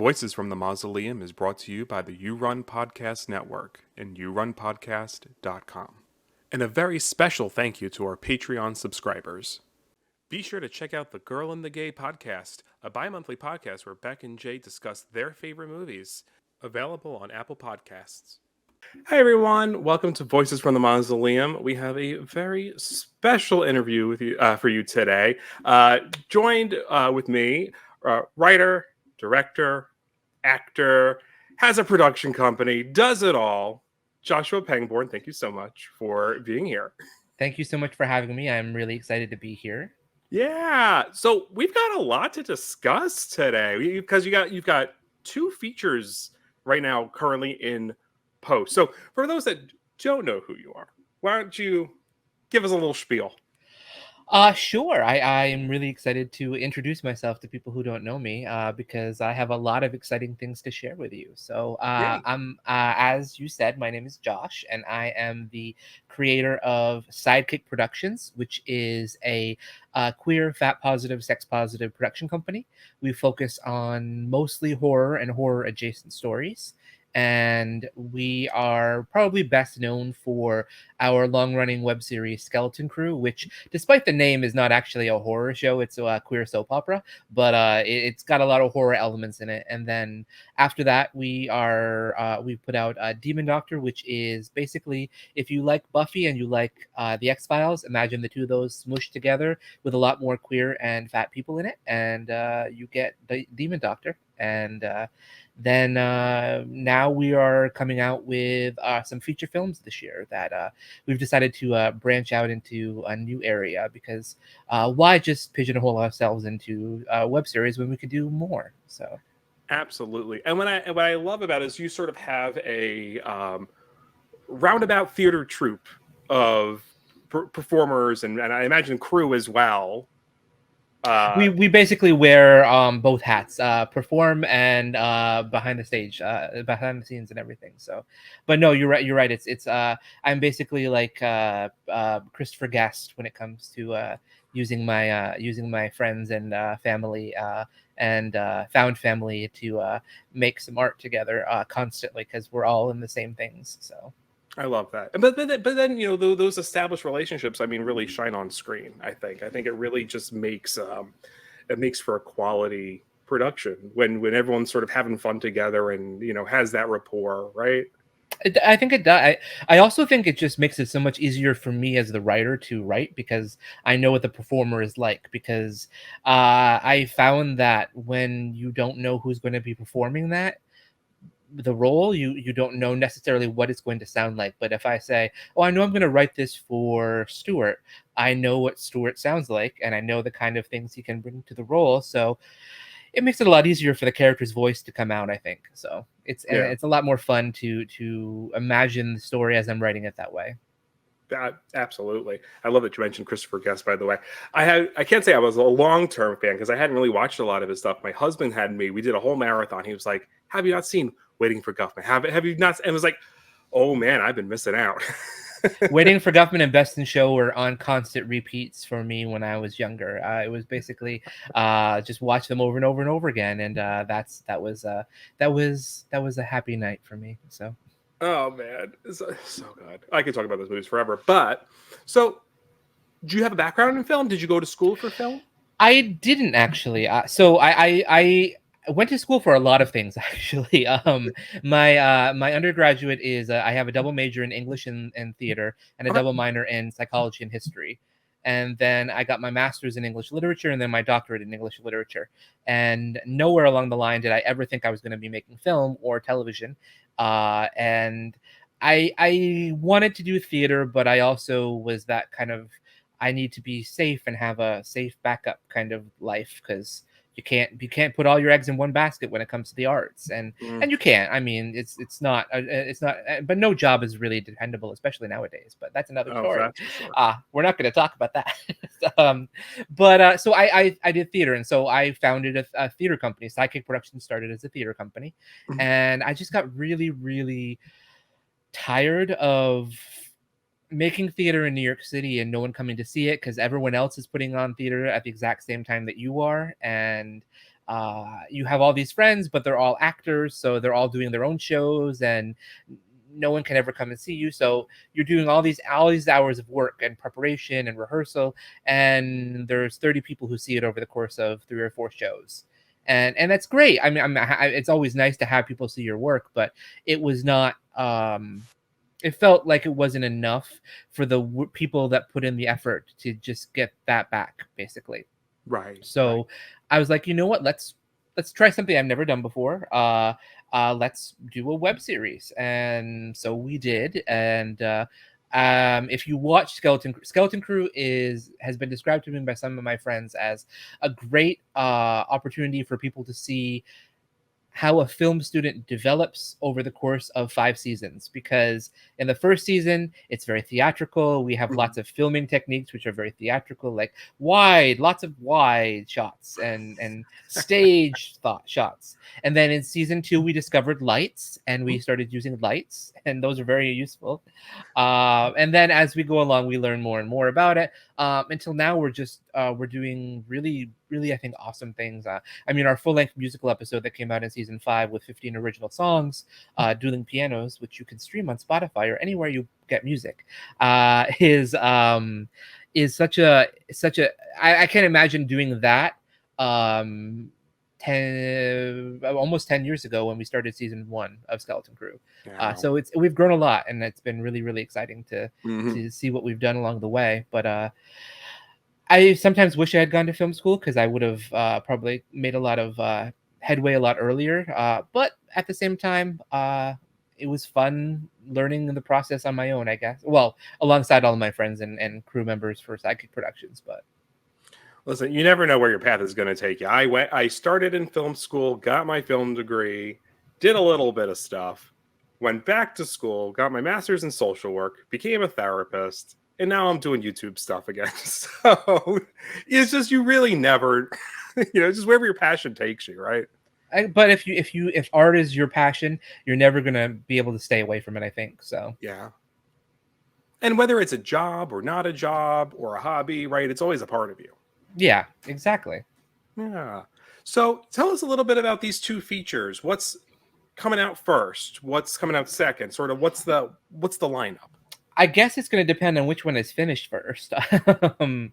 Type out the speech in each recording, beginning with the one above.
Voices from the Mausoleum is brought to you by the You Run Podcast Network and yourunpodcast.com. And a very special thank you to our Patreon subscribers. Be sure to check out the Girl and the Gay podcast, a bi-monthly podcast where Beck and Jay discuss their favorite movies, available on Apple Podcasts. Hi everyone, welcome to Voices from the Mausoleum. We have a very special interview with you for you today. Joined with me, writer, director, actor, has a production company, does it all. Joshua Pangborn, thank you so much for being here. Thank you so much for having me. I'm really excited to be here. Yeah, so we've got a lot to discuss today because you've got two features right now currently in post. So for those that don't know who you are, why don't you give us a little spiel? Sure. I am really excited to introduce myself to people who don't know me because I have a lot of exciting things to share with you. So Yay. as you said, my name is Josh, and I am the creator of Sidekick Productions, which is a queer, fat positive, sex positive production company. We focus on mostly horror and horror adjacent stories. And we are probably best known for our long-running web series Skeleton Crew, which, despite the name, is not actually a horror show. It's a queer soap opera, but it's got a lot of horror elements in it. And then after that, we put out Demon Doctor, which is basically, if you like Buffy and you like the X-Files, imagine the two of those smushed together with a lot more queer and fat people in it, and you get the Demon Doctor. And then now we are coming out with some feature films this year that we've decided to branch out into a new area because why just pigeonhole ourselves into web series when we could do more? So Absolutely. And what I love about it is you sort of have a roundabout theater troupe of performers and I imagine crew as well. we basically wear both hats, perform and behind the stage, behind the scenes and everything. So, but no, you're right. It's I'm basically like Christopher Guest when it comes to using my friends and family and found family to make some art together constantly because we're all in the same things. So. I love that. But then you know those established relationships, I mean, really shine on screen. I think it really just makes for a quality production when everyone's sort of having fun together and has that rapport, right? I think it does. I also think it just makes it so much easier for me as the writer to write because I know what the performer is like. Because I found that when you don't know who's going to be performing the role, you don't know necessarily what it's going to sound like. But if I say, oh, I know I'm going to write this for Stuart, I know what Stuart sounds like and I know the kind of things he can bring to the role, so it makes it a lot easier for the character's voice to come out, I think. So it's a lot more fun to imagine the story as I'm writing it that way. Absolutely. I love that you mentioned Christopher Guest, by the way. I can't say I was a long-term fan because I hadn't really watched a lot of his stuff. My husband had me. We did a whole marathon. He was like, have you not seen Waiting for Guffman? Have you not? And it was like, oh man, I've been missing out. Waiting for Guffman and Best in Show were on constant repeats for me when I was younger. It was basically just watch them over and over and over again, and that was a happy night for me. So. Oh man, it's so good. I could talk about those movies forever. But so, do you have a background in film? Did you go to school for film? I didn't actually. So I went to school for a lot of things actually. My undergraduate is I have a double major in English and theater and a double minor in psychology and history. And then I got my master's in English literature and then my doctorate in English literature. And nowhere along the line did I ever think I was going to be making film or television. And I wanted to do theater, but I also was that kind of, I need to be safe and have a safe backup kind of life because you can't put all your eggs in one basket when it comes to the arts, and you can't. I mean, it's not, but no job is really dependable, especially nowadays. But that's another story. That's for sure. We're not going to talk about that. So I did theater, and so I founded a theater company. Sidekick Production started as a theater company, and I just got really tired of making theater in New York City and no one coming to see it because everyone else is putting on theater at the exact same time that you are. And you have all these friends, but they're all actors, so they're all doing their own shows, and no one can ever come and see you. So you're doing all these hours of work and preparation and rehearsal, and there's 30 people who see it over the course of 3 or 4 shows. And that's great. I mean, it's always nice to have people see your work, but it was not. It felt like it wasn't enough for the people that put in the effort to just get that back, basically. Right. So I was like, you know what? Let's try something I've never done before. Let's do a web series, and so we did. And if you watch Skeleton Crew has been described to me by some of my friends as a great opportunity for people to see how a film student develops over the course of 5 seasons, because in the first season it's very theatrical. We have lots of filming techniques which are very theatrical, like lots of wide shots and stage shots. And then in season 2 we discovered lights, and we started using lights, and those are very useful. And then as we go along we learn more and more about it, until now we're doing really, really, I think, awesome things. I mean, our full-length musical episode that came out in season 5 with 15 original songs, dueling pianos, which you can stream on Spotify or anywhere you get music, is such a I can't imagine doing that almost 10 years ago when we started season 1 of Skeleton Crew. Yeah. So we've grown a lot, and it's been really, really exciting to see what we've done along the way. But I sometimes wish I had gone to film school, because I would have probably made a lot of headway a lot earlier. But at the same time, it was fun learning the process on my own, I guess. Well, alongside all of my friends and crew members for Sidekick Productions. But listen, you never know where your path is going to take you. I started in film school, got my film degree, did a little bit of stuff, went back to school, got my master's in social work, became a therapist, and now I'm doing YouTube stuff again. So it's just, you really never, just wherever your passion takes you, right? But if art is your passion, you're never gonna be able to stay away from it, I think. So yeah. And whether it's a job or not a job or a hobby, right? It's always a part of you. yeah, exactly. Yeah. So tell us a little bit about these 2 features. What's coming out first? What's coming out second? Sort of what's the lineup? I guess it's going to depend on which one is finished first. In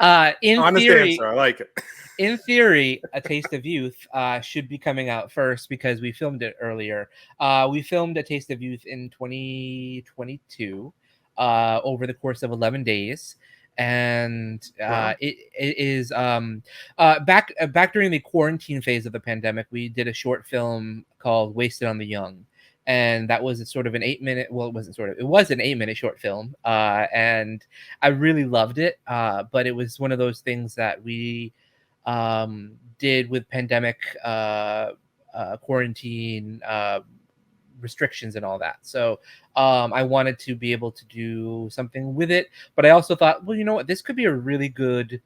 Honest theory, answer. I like it. in theory, A Taste of Youth should be coming out first because we filmed it earlier. We filmed A Taste of Youth in 2022 over the course of 11 days. And Wow. it is back during the quarantine phase of the pandemic, we did a short film called Wasted on the Young. And that was sort of an 8-minute, well, it wasn't sort of, it was an 8-minute short film. And I really loved it. But it was one of those things that we did with pandemic quarantine restrictions and all that. So I wanted to be able to do something with it. But I also thought, well, you know what, this could be a really good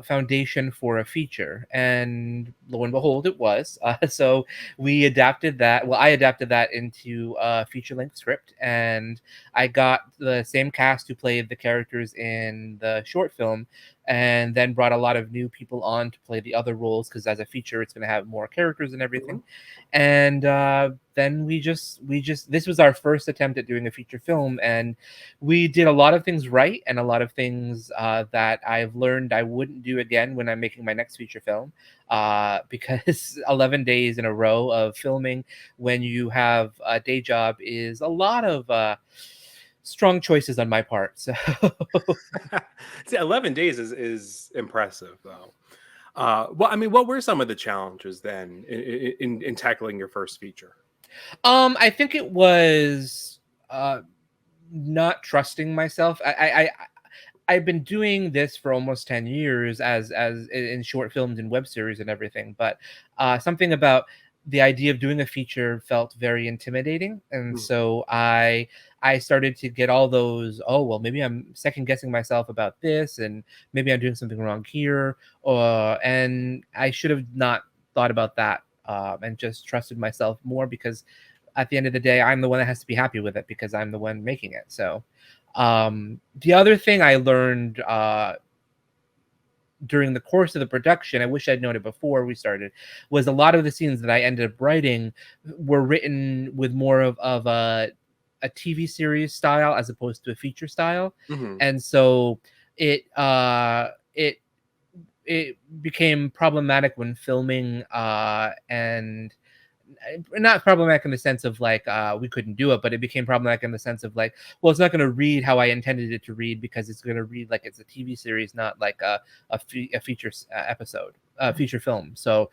foundation for a feature, and lo and behold it was. So we adapted that, well, I adapted that into a feature-length script, and I got the same cast who played the characters in the short film, and then brought a lot of new people on to play the other roles, because as a feature it's going to have more characters and everything. And then we just this was our first attempt at doing a feature film, and we did a lot of things right, and a lot of things that I've learned I wouldn't do again when I'm making my next feature film, because 11 days in a row of filming when you have a day job is a lot of strong choices on my part. So See, 11 days is impressive, though. Well, I mean, what were some of the challenges then in tackling your first feature? I think it was not trusting myself. I've been doing this for almost 10 years as in short films and web series and everything, but something about the idea of doing a feature felt very intimidating. And so I started to get all those, oh, well, maybe I'm second guessing myself about this, and maybe I'm doing something wrong here, and I should have not thought about that, and just trusted myself more, because at the end of the day, I'm the one that has to be happy with it, because I'm the one making it. So the other thing I learned during the course of the production, I wish I'd known it before we started, was a lot of the scenes that I ended up writing were written with more of a TV series style as opposed to a feature style. Hmm. And so it it became problematic when filming, and not problematic in the sense of like we couldn't do it, but it became problematic in the sense of like, well, it's not going to read how I intended it to read because it's going to read like it's a TV series, not like a feature episode, feature film. So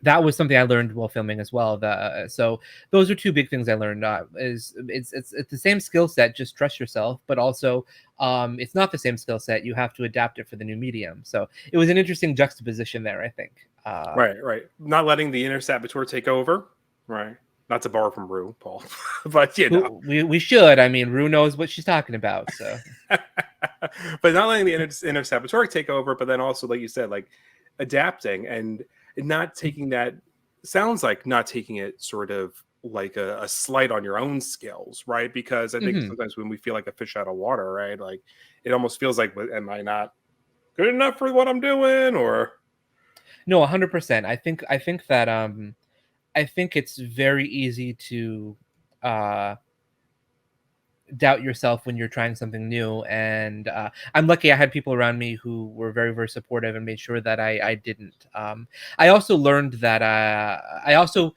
that was something I learned while filming as well. So those are two big things I learned. Is it's the same skill set, just trust yourself, but also it's not the same skill set. You have to adapt it for the new medium. So it was an interesting juxtaposition there, I think. Right, right. Not letting the inner saboteur take over. Right. Not to borrow from Rue, Paul, but you know. We should. I mean, Rue knows what she's talking about. So, But not letting the inner saboteur take over, but then also, like you said, like adapting and not taking that, sounds like not taking it sort of like a slight on your own skills, right? Because I think mhm. sometimes when we feel like a fish out of water, right? Like it almost feels like, am I not good enough for what I'm doing? Or, No, 100%. I think that I think it's very easy to uh doubt yourself when you're trying something new, and I'm lucky I had people around me who were very, very supportive and made sure that I didn't. I also learned that I also,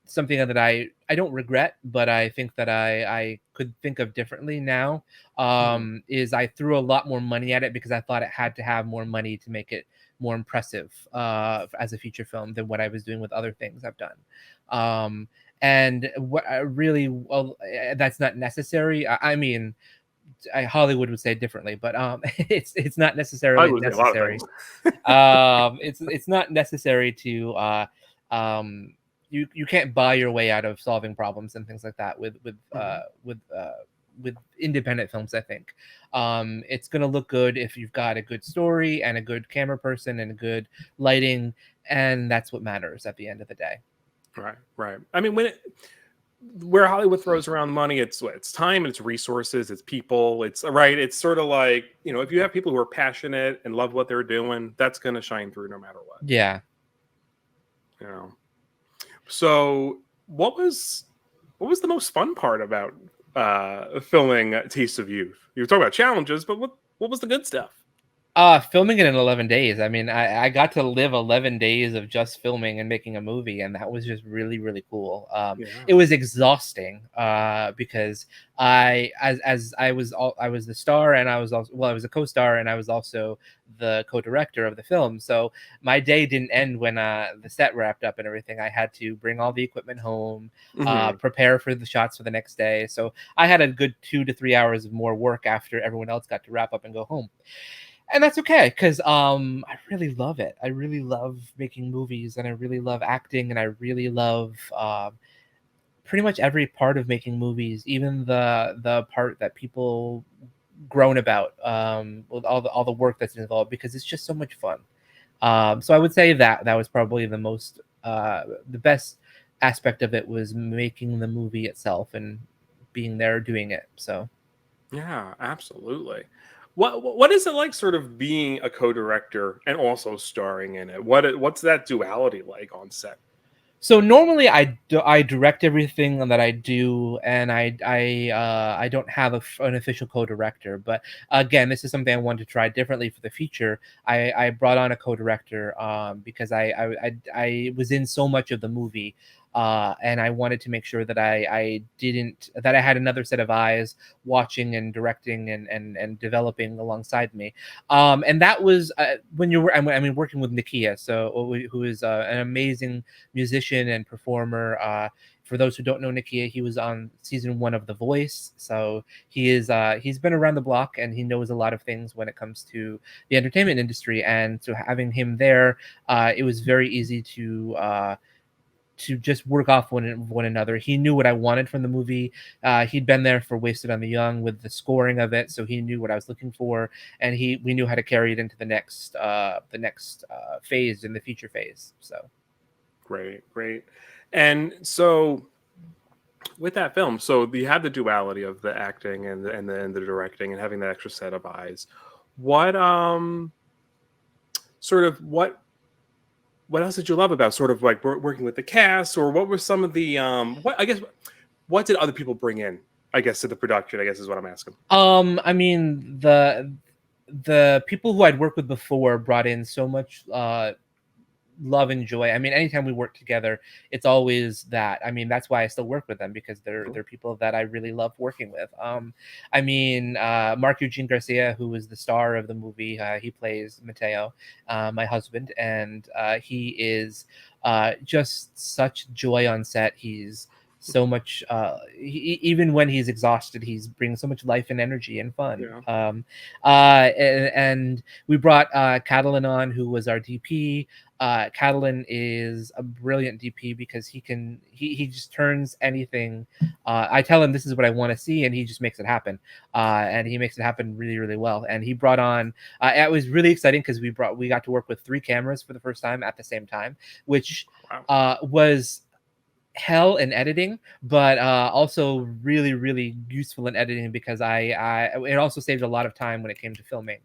something that I don't regret, but I think that I could think of differently now, Mhm. is I threw a lot more money at it because I thought it had to have more money to make it more impressive as a feature film than what I was doing with other things I've done. And what I really, well, that's not necessary. I mean, Hollywood would say it differently, but it's not I necessarily would say a lot of necessary. things. It's not necessary to um, you can't buy your way out of solving problems and things like that Mhm. with independent films. I think it's gonna look good if you've got a good story and a good camera person and a good lighting, and that's what matters at the end of the day. Right, right. I mean, where Hollywood throws around money, it's time, it's resources, it's people, it's right. It's sort of like, if you have people who are passionate and love what they're doing, that's going to shine through no matter what. Yeah. You know. So, what was the most fun part about filming Taste of Youth? You were talking about challenges, but what was the good stuff? Filming it in 11 days. I mean, I got to live 11 days of just filming and making a movie, and that was just really, really cool. Yeah. It was exhausting because I was the star, and I was also, well, I was a co-star, and I was also the co-director of the film. So my day didn't end when the set wrapped up and everything. I had to bring all the equipment home, Hmm. prepare for the shots for the next day. So I had a good 2 to 3 hours of more work after everyone else got to wrap up and go home, and that's okay because I really love it. I really love making movies, and I really love acting, and I really love pretty much every part of making movies, even the part that people groan about, with all the work that's involved, because it's just so much fun. So I would say that that was probably the best aspect of it, was making the movie itself and being there doing it. So. Yeah, absolutely. What is it like, sort of being a co-director and also starring in it? What's that duality like on set? So normally I direct everything that I do, and I don't have an official co-director. But again, this is something I wanted to try differently for the future. I brought on a co-director because I was in so much of the movie. And I wanted to make sure that I didn't that I had another set of eyes watching and directing and developing alongside me. And that was when you were, I mean, working with Nakia, so who is an amazing musician and performer. For those who don't know Nakia, he was on season 1 of The Voice, so he's been around the block, and he knows a lot of things when it comes to the entertainment industry. And so having him there, it was very easy to just work off one another. He knew what I wanted from the movie. He'd been there for Wasted on the Young with the scoring of it, so he knew what I was looking for, and we knew how to carry it into the next phase, in the feature phase. So. Great, great. And so with that film, so you had the duality of the acting and the directing and having that extra set of eyes. what sort of what else did you love about sort of like working with the cast, or what were some of the what I guess what did other people bring in, I guess, to the production, I guess is what I'm asking. I mean, the people who I'd worked with before brought in so much love and joy. I mean, anytime we work together, it's always that. I mean, that's why I still work with them, because they're people that I really love working with. I mean, Mark Eugene Garcia, who was the star of the movie, he plays Mateo, my husband, and he is just such joy on set. He's so much even when he's exhausted, he's bringing so much life and energy and fun. Yeah. And we brought Catalan on, who was our DP. Catalan is a brilliant DP because he just turns anything. I tell him this is what I want to see, and he just makes it happen. And he makes it happen really, really well. And he brought on. It was really exciting because we got to work with 3 cameras for the first time at the same time, which Wow. was hell in editing, but also really, really useful in editing, because I it also saved a lot of time when it came to filming,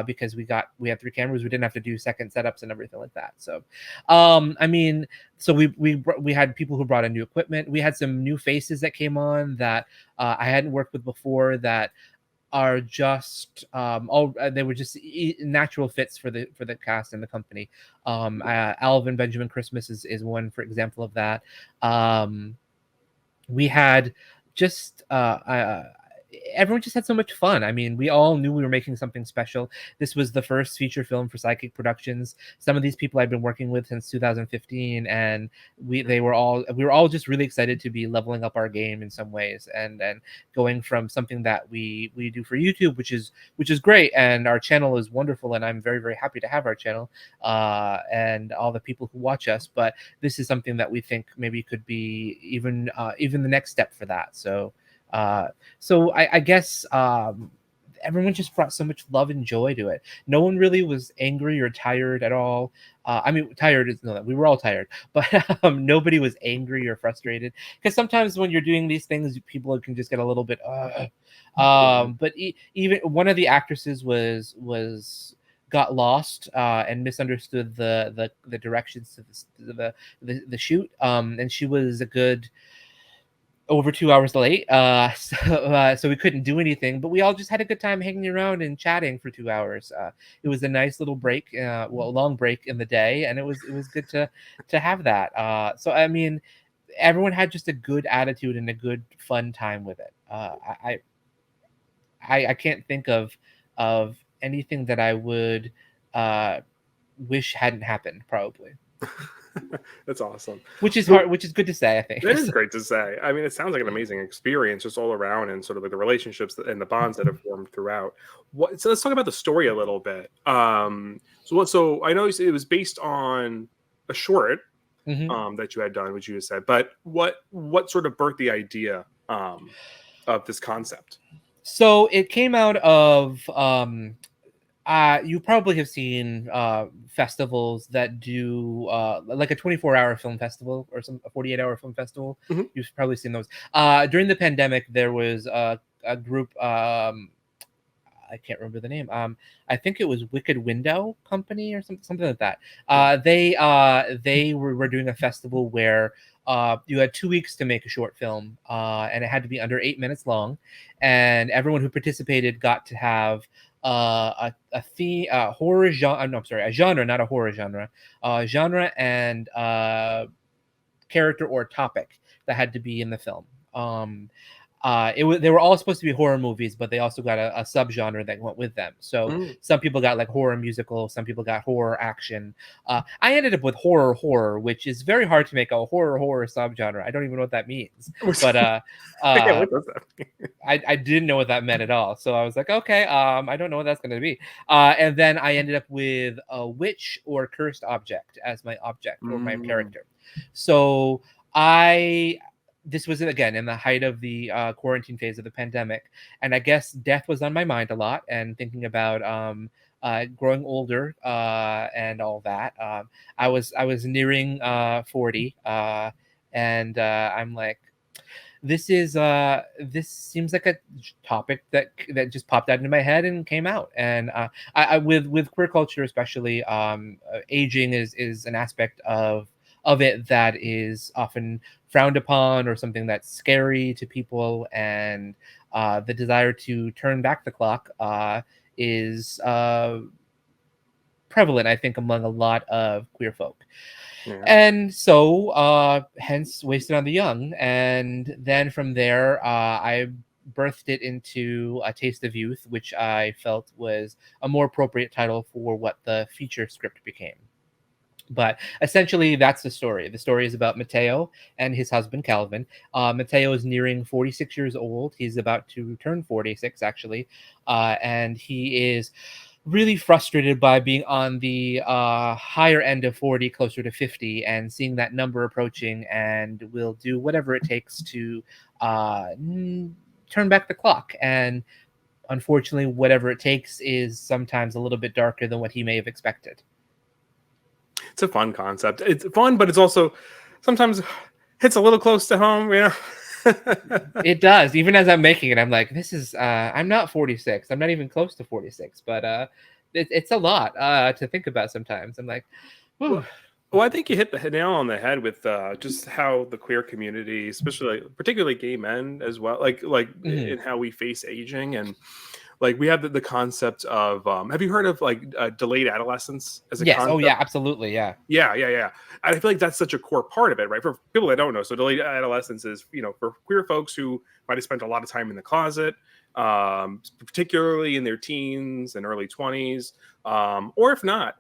because we had 3 cameras, we didn't have to do second setups and everything like that. So I mean, so we had people who brought in new equipment, we had some new faces that came on that I hadn't worked with before, that are just all they were just natural fits for the cast and the company. Alvin Benjamin Christmas is one, for example, of that. We had just everyone just had so much fun. I mean, we all knew we were making something special. This was the first feature film for Sidekick Productions. Some of these people I've been working with since 2015, and we were all just really excited to be leveling up our game in some ways, and going from something that we do for YouTube, which is great, and our channel is wonderful, and I'm very, very happy to have our channel and all the people who watch us. But this is something that we think maybe could be even the next step for that. So I guess everyone just brought so much love and joy to it. No one really was angry or tired at all. I mean, tired is no, we were all tired, but nobody was angry or frustrated. Because sometimes when you're doing these things, people can just get a little bit. But even one of the actresses got lost and misunderstood the directions to the shoot. And she was a good over 2 hours late. So we couldn't do anything, but we all just had a good time hanging around and chatting for 2 hours. It was a nice little break, a long break in the day, and it was good to have that. So I mean, everyone had just a good attitude and a good fun time with it. I can't think of anything that I would uh, wish hadn't happened, probably. That's awesome. Which is So hard, which is good to say, I think. that is great to say. I mean, it sounds like an amazing experience just all around, and sort of like the relationships and the bonds that have formed throughout. So let's talk about the story a little bit. So I know you said it was based on a short Mhm. that you had done, which you just said, but what sort of birthed the idea of this concept? So it came out of you probably have seen festivals that do like a 24-hour film festival or a 48-hour film festival. Mhm. You've probably seen those. During the pandemic, there was a group. I can't remember the name. I think it was Wicked Window Company or something like that. They were doing a festival where you had 2 weeks to make a short film, and it had to be under 8 minutes long, and everyone who participated got to have a theme, horror genre. No, I'm sorry, a genre, not a horror genre, genre and character or topic that had to be in the film. They were all supposed to be horror movies, but they also got a subgenre that went with them. So Mm. some people got like horror musical, some people got horror action. I ended up with horror, which is very hard to make a horror subgenre. I don't even know what that means, but Yeah, uh, what does that mean? I didn't know what that meant at all. So I was like, okay, I don't know what that's going to be. And then I ended up with a witch or cursed object as my object or my Mm. character. So I this was again in the height of the quarantine phase of the pandemic, and I guess death was on my mind a lot, and thinking about growing older and all that. I was nearing 40, and I'm like, this seems like a topic that just popped out into my head and came out. And with queer culture especially, aging is an aspect of it that is often frowned upon, or something that's scary to people. And the desire to turn back the clock is prevalent, I think, among a lot of queer folk. Yeah. And so hence Wasted on the Young. And then from there, I birthed it into A Taste of Youth, which I felt was a more appropriate title for what the feature script became. But essentially, that's the story. The story is about Mateo and his husband, Calvin. Mateo is nearing 46 years old. He's about to turn 46, actually. And he is really frustrated by being on the higher end of 40, closer to 50, and seeing that number approaching, and will do whatever it takes to turn back the clock. And unfortunately, whatever it takes is sometimes a little bit darker than what he may have expected. It's a fun concept. It's fun, but it's also sometimes hits a little close to home, you know. It does. Even as I'm making it, I'm like, this is I'm not 46. I'm not even close to 46, but it's a lot to think about sometimes. I'm like, whew. Well, I think you hit the nail on the head with just how the queer community, especially particularly gay men as well, Mhm. in how we face aging. And like we have the concept of have you heard of like delayed adolescence as a Yes. Oh concept? yeah, absolutely. Yeah. Yeah. I feel like that's such a core part of it, right? For people that don't know, so delayed adolescence is, for queer folks who might have spent a lot of time in the closet, particularly in their teens and early 20s, or if not,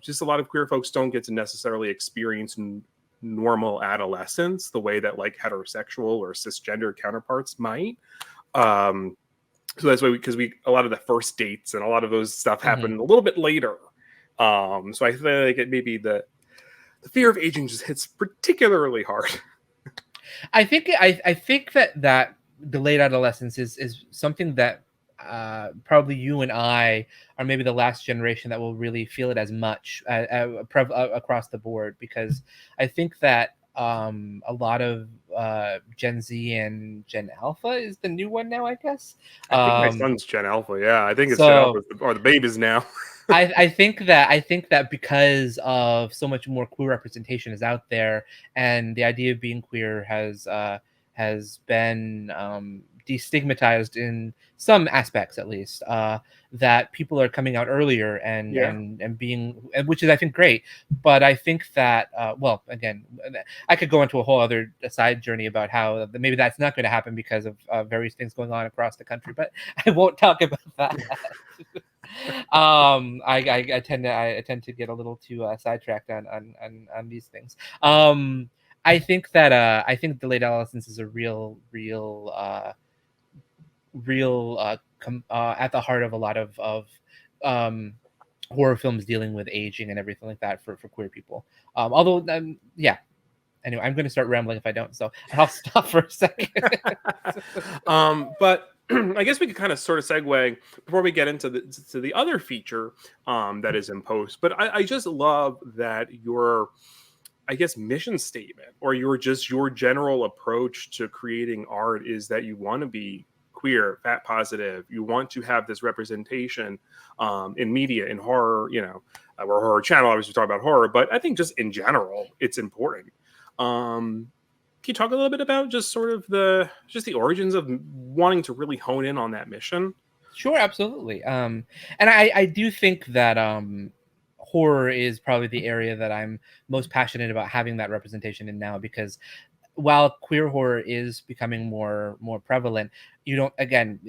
just a lot of queer folks don't get to necessarily experience normal adolescence the way that like heterosexual or cisgender counterparts might. Um, so that's why because we a lot of the first dates and a lot of those stuff Hmm. happen a little bit later. So I feel like it maybe the fear of aging just hits particularly hard. I think that delayed adolescence is something that probably you and I are maybe the last generation that will really feel it as much across the board, because I think that a lot of Gen Z and Gen Alpha is the new one now, I guess. I think my Um, son's Gen Alpha. Yeah, I think it's Gen so Alpha or the babies now. I think that because of so much more queer representation is out there, and the idea of being queer has been destigmatized in some aspects, at least, that people are coming out earlier and Yeah. being, which is, I think, great. But I think that well, again, I could go into a whole other side journey about how maybe that's not going to happen because of various things going on across the country, but I won't talk about that. I tend to get a little too sidetracked on these things. I think that I think delayed adolescence is a real at the heart of a lot of um, horror films dealing with aging and everything like that for queer people. Although yeah. Anyway, I'm going to start rambling if I don't, so I'll stop for a second. But I guess we could kind of sort of segue before we get into the other feature that is in post. But I just love that your, I guess, mission statement or your general approach to creating art is that you want to be queer, fat positive. You want to have this representation in media, in horror. We're a horror channel, obviously, we talk about horror, but I think just in general, it's important. Um, can you talk a little bit about just sort of the origins of wanting to really hone in on that mission? Sure, absolutely. And I do think that horror is probably the area that I'm most passionate about having that representation in now, because while queer horror is becoming more prevalent, you don't again.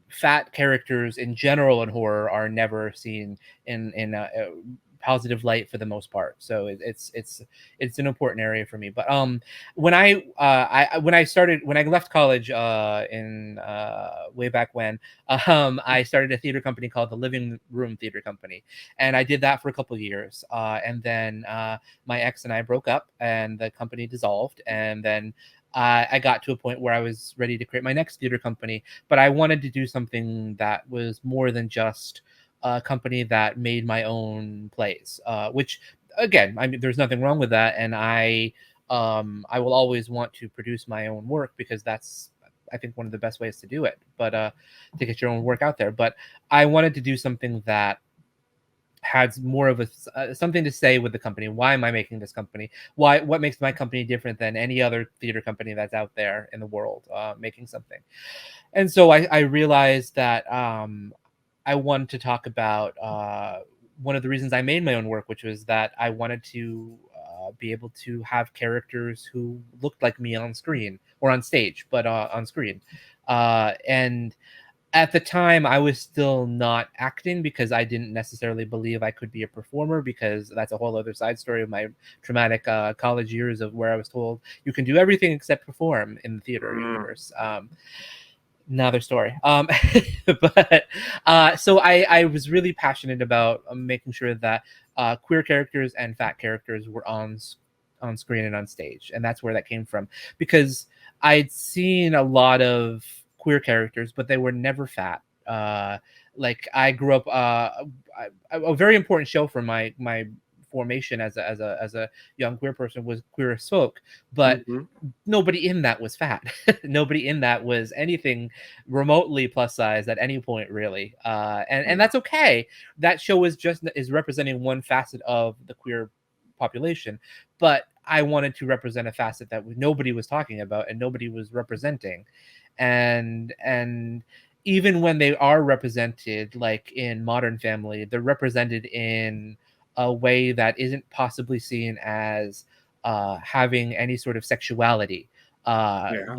Fat characters in general in horror are never seen in a positive light for the most part. So it's an important area for me. But when I left college in way back when, I started a theater company called the Living Room Theater Company, and I did that for a couple of years. And then my ex and I broke up, and the company dissolved. And then I got to a point where I was ready to create my next theater company, but I wanted to do something that was more than just a company that made my own plays, which again, I mean, there's nothing wrong with that. And I I will always want to produce my own work because that's, I think, one of the best ways to do it, but to get your own work out there. But I wanted to do something that had more of a something to say with the company. Why am I making this company? What makes my company different than any other theater company that's out there in the world making something? And so I realized that I wanted to talk about one of the reasons I made my own work, which was that I wanted to be able to have characters who looked like me on screen or on stage, but on screen. And at the time, I was still not acting because I didn't necessarily believe I could be a performer, because that's a whole other side story of my traumatic college years, of where I was told you can do everything except perform in the theater universe. Another story. But so I was really passionate about making sure that queer characters and fat characters were on screen and on stage, and that's where that came from, because I'd seen a lot of queer characters, but they were never fat. Like I grew up a very important show for my formation as a young queer person was Queer as Folk, but Mm-hmm. nobody in that was fat. Nobody in that was anything remotely plus size at any point, really. And that's okay. That show is representing one facet of the queer population, but I wanted to represent a facet that nobody was talking about and nobody was representing. And even when they are represented, like in Modern Family, they're represented in a way that isn't possibly seen as having any sort of sexuality. Yeah.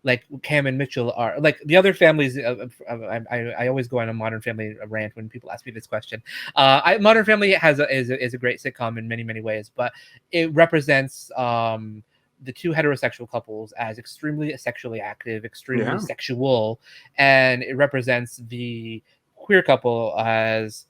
Like Cam and Mitchell are, like the other families. I always go on a Modern Family rant when people ask me this question. Modern Family is a great sitcom in many ways, but it represents the two heterosexual couples as extremely sexually active, extremely Yeah. sexual, and it represents the queer couple as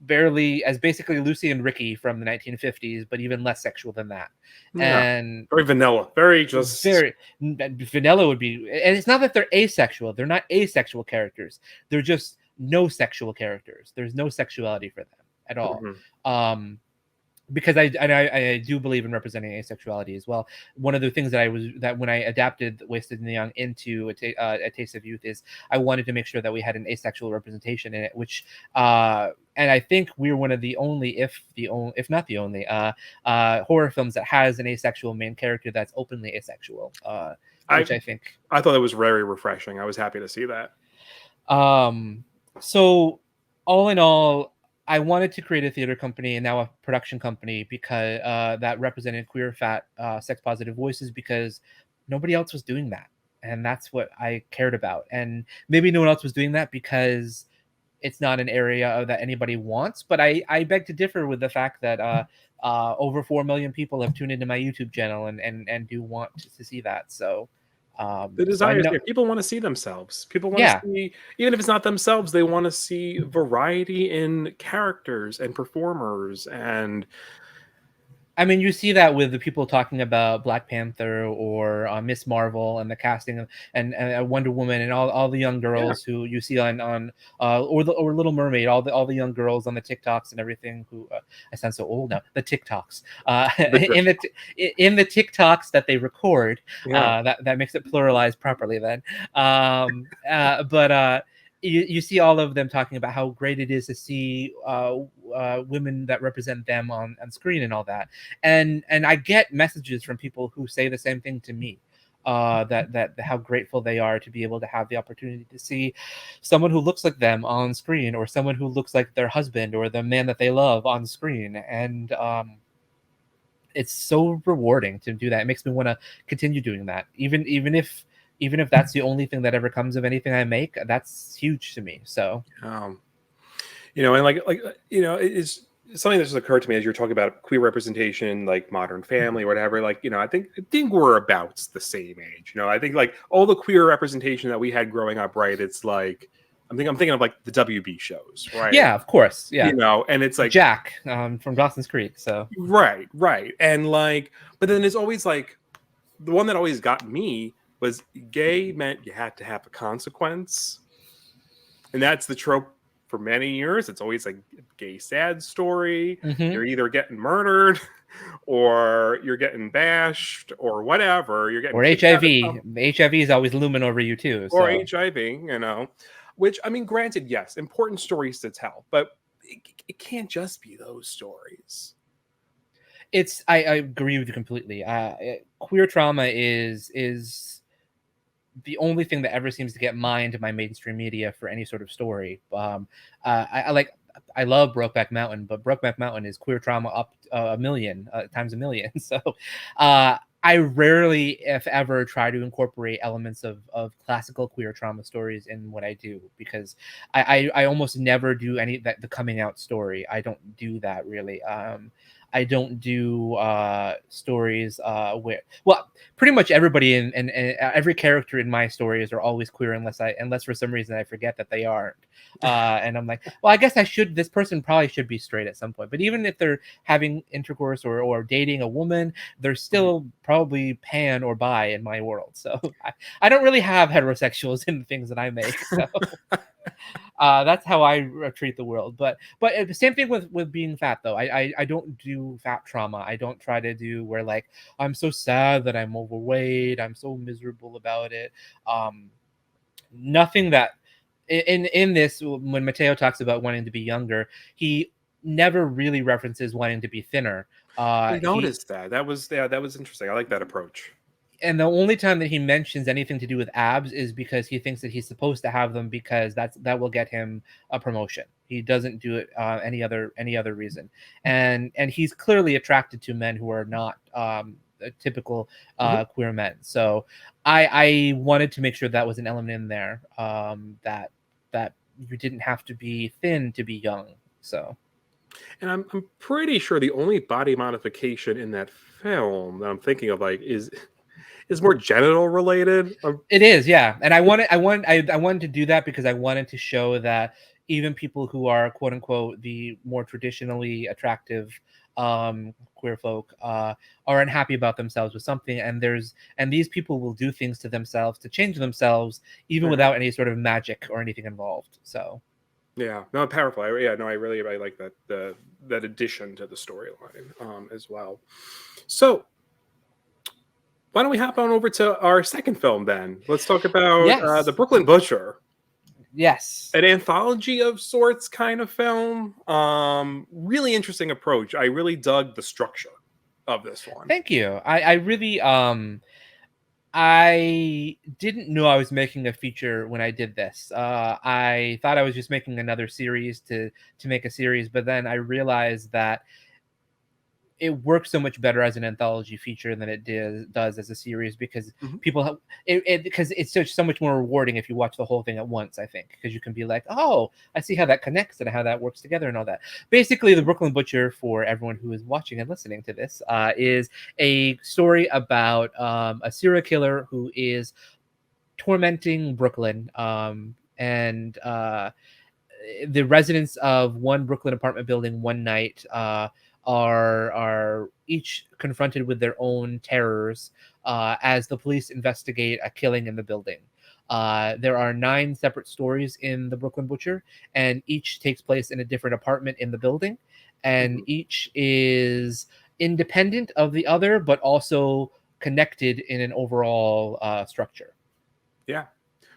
basically Lucy and Ricky from the 1950s, but even less sexual than that. Yeah. And Very vanilla. Very just. very vanilla would be, and it's not that they're asexual. They're not asexual characters. They're just no sexual characters. There's no sexuality for them at all. Mhm. Because I do believe in representing asexuality as well. One of the things that when I adapted Wasted and the Young into a Taste of Youth is I wanted to make sure that we had an asexual representation in it, which and I think we're one of the only, if not the only, horror films that has an asexual main character that's openly asexual, which I think. I thought it was very refreshing. I was happy to see that. So all in all, I wanted to create a theater company and now a production company because that represented queer, fat, sex positive voices, because nobody else was doing that, and that's what I cared about. And maybe no one else was doing that because it's not an area that anybody wants. But I beg to differ with the fact that over 4 million people have tuned into my YouTube channel and do want to see that. So The so I desire is know, there. People want to see themselves. People want to yeah. see, even if it's not themselves, they want to see variety in characters and performers. And I mean, you see that with the people talking about Black Panther or Miss Marvel and the casting of, and Wonder Woman and all the young yeah, girls who you see on or Little Mermaid, all the young girls on the TikToks and everything. Who I sound so old now. The TikToks the in the TikToks that they record, yeah, that makes it pluralized properly. Then, but you see all of them talking about how great it is to see women that represent them on screen and all that. And I get messages from people who say the same thing to me, that how grateful they are to be able to have the opportunity to see someone who looks like them on screen, or someone who looks like their husband or the man that they love on screen. And it's so rewarding to do that. It makes me want to continue doing that, even if that's the only thing that ever comes of anything I make. That's huge to me. So um, and it's something that's just occurred to me as you're talking about queer representation, like Modern Family or whatever. I think we're about the same age. I think like all the queer representation that we had growing up, right? It's like I'm thinking of like the WB shows, right? yeah, of course, yeah. And it's like Jack from Dawson's Creek. So right, and like, but then there's always like the one that always got me was gay meant you had to have a consequence, and that's the trope for many years, it's always a gay sad story. Mhm. You're either getting murdered or you're getting bashed or whatever. You're getting Or kicked out of HIV. HIV is always looming over you too. or So HIV, which, I mean, granted, yes, important stories to tell, but it can't just be those stories. I agree with you completely. Queer trauma is the only thing that ever seems to get mined in my mainstream media for any sort of story. I love Brokeback Mountain, but Brokeback Mountain is queer trauma up a million times a million. So I rarely, if ever, try to incorporate elements of classical queer trauma stories in what I do, because I almost never do any that the coming out story. I don't do that really. I don't do stories where, well, pretty much everybody and every character in my stories are always queer unless for some reason I forget that they aren't. And I'm like, well, I guess this person probably should be straight at some point. But even if they're having intercourse or dating a woman, they're still probably pan or bi in my world. So I don't really have heterosexuals in the things that I make. So that's how I treat the world. But the same thing with being fat though. I don't do fat trauma. I don't try to do where like I'm so sad that I'm overweight. I'm so miserable about it. Nothing that in this, when Mateo talks about wanting to be younger, he never really references wanting to be thinner. I He noticed that. That was interesting. I like that approach. And the only time that he mentions anything to do with abs is because he thinks that he's supposed to have them because that will get him a promotion. He doesn't do it any other reason, and he's clearly attracted to men who are not typical Mhm. queer men. So I wanted to make sure that was an element in there, that you didn't have to be thin to be young. So And I'm pretty sure the only body modification in that film that I'm thinking of like is more genital related. it is, yeah. And I wanted to do that because I wanted to show that even people who are quote unquote the more traditionally attractive queer folk are unhappy about themselves with something, and these people will do things to themselves to change themselves even Uh-huh. without any sort of magic or anything involved. So Yeah, no, powerful. I really like that addition to the storyline as well. So why don't we hop on over to our second film then? Let's talk about the yes, Brooklyn Butcher, yes. an anthology of sorts kind of film. Really interesting approach. I really dug the structure of this one. Thank you. I really I didn't know I was making a feature when I did this. I thought I was just making another series to make a series, but then I realized that it works so much better as an anthology feature than it does as a series, because Mhm. people have because it's so much more rewarding if you watch the whole thing at once. I think because you can be like, oh, I see how that connects and how that works together and all that. Basically, the Brooklyn Butcher, for everyone who is watching and listening to this, is a story about a serial killer who is tormenting Brooklyn, and the residents of one Brooklyn apartment building one night are each confronted with their own terrors as the police investigate a killing in the building. There are 9 separate stories in the Brooklyn Butcher, and each takes place in a different apartment in the building, and Mhm. each is independent of the other, but also connected in an overall structure. Yeah,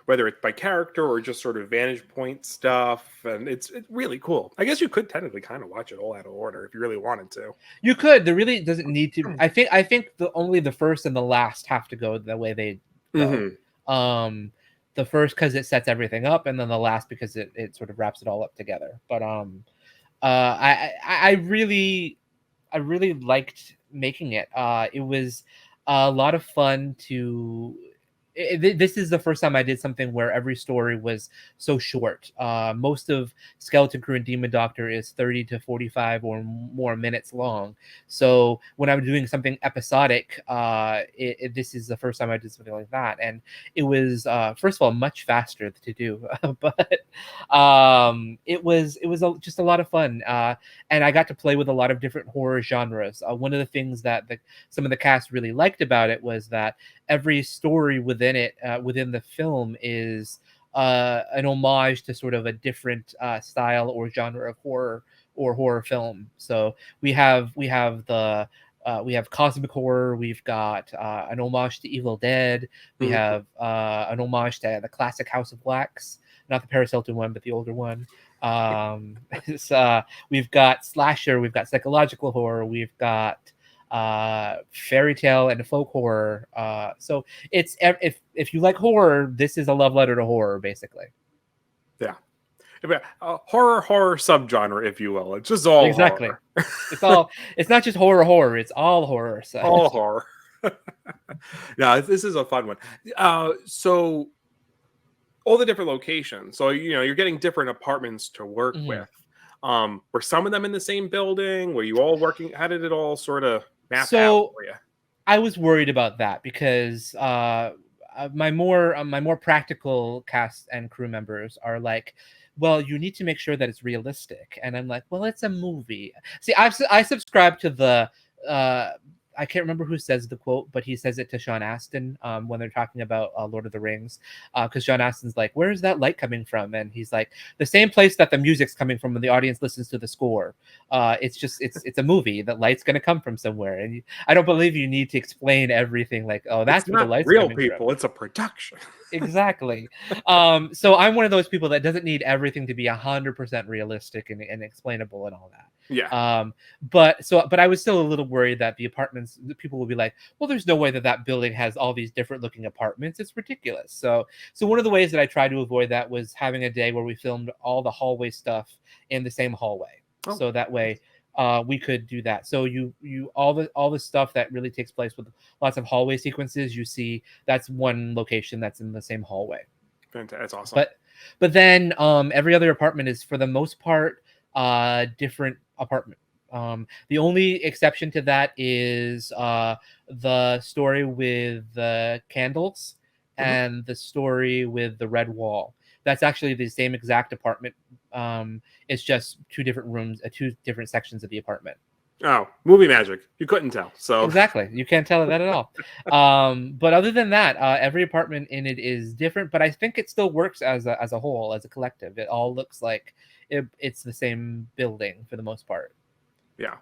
whether it's by character or just sort of vantage point stuff, and it's really cool. I guess you could technically kind of watch it all out of order if you really wanted to. You could. There really doesn't need to. I think the only the first and the last have to go the way they go. Hmm. Um, the first because it sets everything up, and then the last because it sort of wraps it all up together. But I really liked making it. It was a lot of fun to. This is the first time I did something where every story was so short. Most of Skeleton Crew and Demon Doctor is 30 to 45 or more minutes long. So when I'm doing something episodic, this is the first time I did something like that, and it was first of all much faster to do, but just a lot of fun. And I got to play with a lot of different horror genres. One of the things that some of the cast really liked about it was that every story within it, within the film, is an homage to sort of a different style or genre of horror or horror film. So we have cosmic horror. We've got an homage to Evil Dead. We Mhm. have an homage to the classic House of Blacks, not the Paris Hilton one, but the older one. It's, we've got slasher. We've got psychological horror. We've got fairy tale and folk horror. So it's if you like horror, this is a love letter to horror, basically. Yeah. Horror subgenre, if you will. It's just all Exactly. horror. It's not just horror, it's all horror. So All horror. Yeah, this is a fun one. So all the different locations. So you're getting different apartments to work with. Were some of them in the same building? Were you all working? How did it all sort of map out for you? I was worried about that because my more practical cast and crew members are like, well, you need to make sure that it's realistic, and I'm like, well, it's a movie. See, I subscribe to the I can't remember who says the quote, but he says it to Sean Astin when they're talking about Lord of the Rings, because Sean Astin's like, "Where's that light coming from?" And he's like, "The same place that the music's coming from when the audience listens to the score. It's a movie. That light's going to come from somewhere." And I don't believe you need to explain everything like, "Oh, that's It's where the not light's real coming people. from." It's a production. Exactly. So I'm one of those people that doesn't need everything to be 100% realistic and explainable and all that. Yeah. But I was still a little worried that the people will be like, well, there's no way that building has all these different looking apartments. It's ridiculous. So one of the ways that I tried to avoid that was having a day where we filmed all the hallway stuff in the same hallway. Oh. So that way we could do that. So you all the stuff that really takes place with lots of hallway sequences, you see that's one location that's in the same hallway. Fantastic. That's awesome. But then every other apartment is for the most part different apartment. The only exception to that is the story with the candles and the story with the red wall. That's actually the same exact apartment. It's just two different rooms, two different sections of the apartment. Oh, movie magic. You couldn't tell. So exactly, you can't tell that at all. But other than that, every apartment in it is different. But I think it still works as a whole, as a collective. It all looks like it's the same building for the most part. Yeah.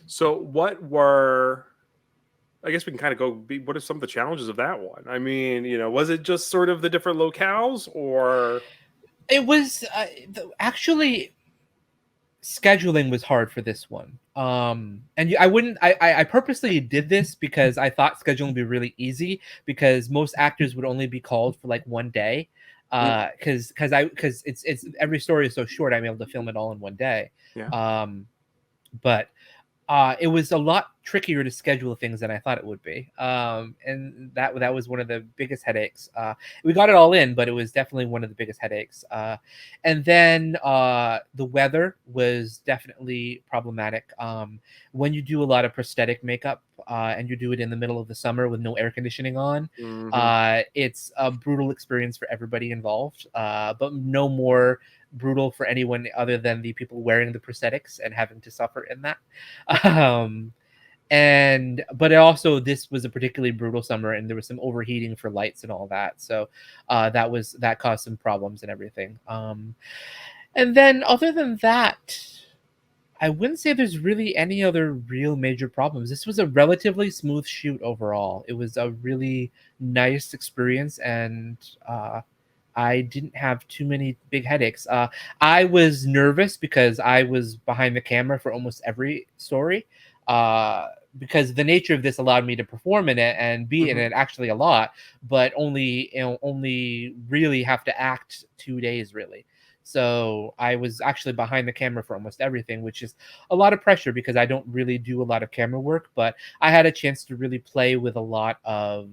So what were? I guess we can kind of go. What are some of the challenges of that one? I mean, was it just sort of the different locales, or it was actually scheduling was hard for this one. And I purposely did this because I thought scheduling would be really easy because most actors would only be called for like one day. Because it's every story is so short, I'm able to film it all in one day. Yeah. But it was a lot trickier to schedule things than I thought it would be. And that was one of the biggest headaches. We got it all in, but it was definitely one of the biggest headaches. And then the weather was definitely problematic. When you do a lot of prosthetic makeup and you do it in the middle of the summer with no air conditioning on, it's a brutal experience for everybody involved, but no more brutal for anyone other than the people wearing the prosthetics and having to suffer in that. But also this was a particularly brutal summer and there was some overheating for lights and all that. So that caused some problems and everything. And then other than that, I wouldn't say there's really any other real major problems. This was a relatively smooth shoot overall. It was a really nice experience, and I didn't have too many big headaches. I was nervous because I was behind the camera for almost every story, because the nature of this allowed me to perform in it and be in it actually a lot, but only really have to act 2 days really. So I was actually behind the camera for almost everything, which is a lot of pressure because I don't really do a lot of camera work, but I had a chance to really play with a lot of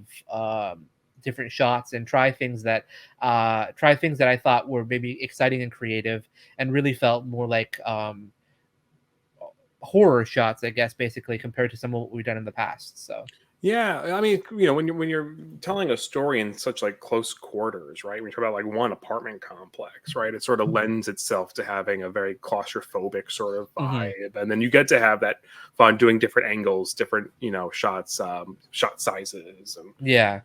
different shots and try things that I thought were maybe exciting and creative and really felt more like horror shots, I guess, basically compared to some of what we've done in the past. So yeah, I mean, when you're telling a story in such like close quarters, right? When you talk about like one apartment complex, right? It sort of lends itself to having a very claustrophobic sort of vibe, and then you get to have that fun doing different angles, different shots, shot sizes, and yeah.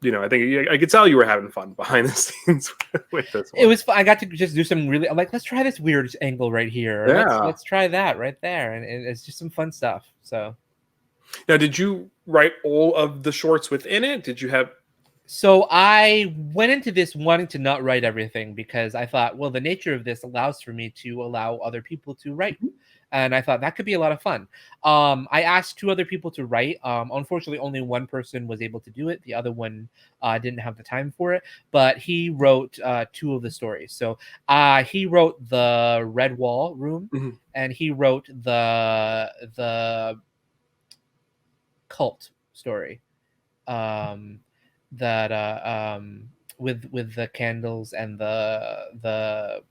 I think I could tell you were having fun behind the scenes with this one. It was fun. I got to just do some really. I'm like, let's try this weird angle right here. Or Yeah. let's try that right there, and it's just some fun stuff. So. Now, did you write all of the shorts within it? Did you have? So I went into this wanting to not write everything because I thought, well, the nature of this allows for me to allow other people to write. And I thought that could be a lot of fun. I asked 2 other people to write. Unfortunately, only one person was able to do it. The other one didn't have the time for it. But he wrote 2 of the stories. So he wrote the Red Wall room, Mhm. and he wrote the cult story. That with the candles and the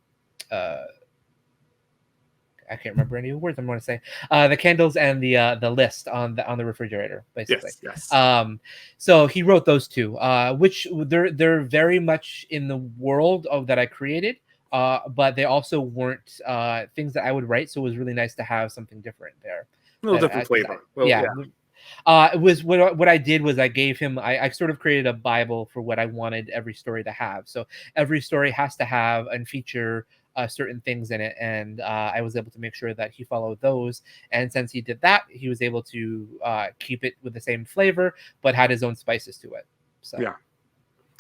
I can't remember any of the words I'm going to say. The candles and the list on the refrigerator, basically. Yes. So he wrote those 2, which they're very much in the world of that I created, but they also weren't things that I would write. So it was really nice to have something different there. A little different flavor. Yeah. It was what I did was I gave him I sort of created a Bible for what I wanted every story to have. So every story has to have and feature certain things in it, and I was able to make sure that he followed those. And since he did that, he was able to keep it with the same flavor, but had his own spices to it. So Yeah.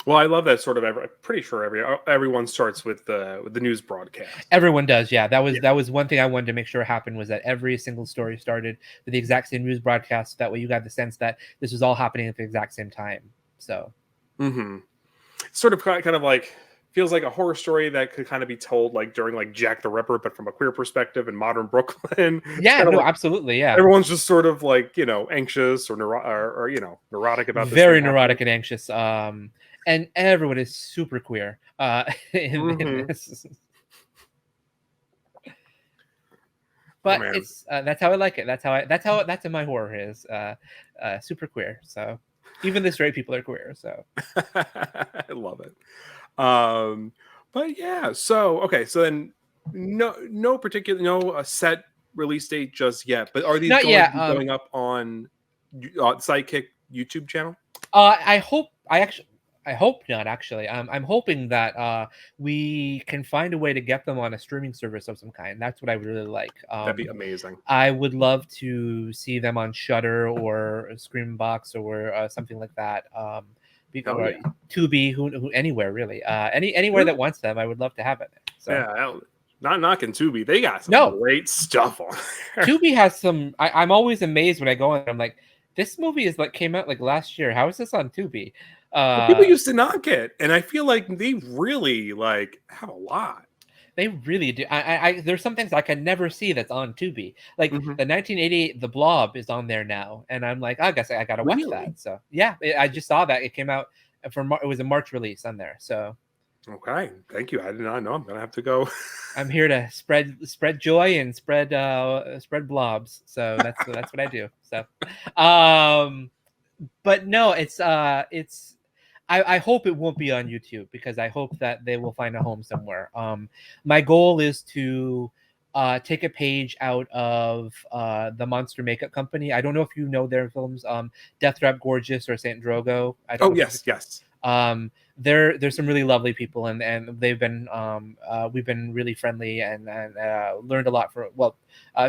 Well, I love that sort of. I'm pretty sure everyone starts with the news broadcast. Everyone does, yeah. That was one thing I wanted to make sure happened, was that every single story started with the exact same news broadcast. That way, you got the sense that this was all happening at the exact same time. So, sort of kind of like feels like a horror story that could kind of be told like during like Jack the Ripper, but from a queer perspective in modern Brooklyn. yeah, no, like, absolutely, yeah. Everyone's just sort of like anxious or neurotic about this. Very neurotic and anxious. And everyone is super queer in this. But it's that's how I like it. That's in my horror is super queer. So even the straight people are queer. So I love it. But yeah, so then no particular set release date just yet. But are these not going yet. to be going up on Sidekick YouTube channel? I hope not, actually. I'm hoping that we can find a way to get them on a streaming service of some kind. That's what I would really like. That'd be amazing. I would love to see them on Shudder or Screambox or something like that. Tubi, who anywhere really. Anywhere that wants them, I would love to have it. So. Yeah, not knocking Tubi. They got some great stuff on there. Tubi has some. I'm always amazed when I go on. I'm like, this movie came out like last year. How is this on Tubi? People used to knock it, and I feel like they really have a lot. They really do. There's some things I can never see that's on Tubi. Like the 1988 The Blob is on there now, and I'm like, I guess I gotta watch that. So yeah, I just saw that it came out it was a March release on there. So okay, thank you. I did not know. I'm gonna have to go. I'm here to spread joy and spread blobs. So that's what I do. So, but no, it's I hope it won't be on YouTube, because I hope that they will find a home somewhere. My goal is to take a page out of the Monster Makeup Company. I don't know if you know their films, Death Trap Gorgeous or Saint Drogo. Yes. There's some really lovely people, and they've been we've been really friendly and learned a lot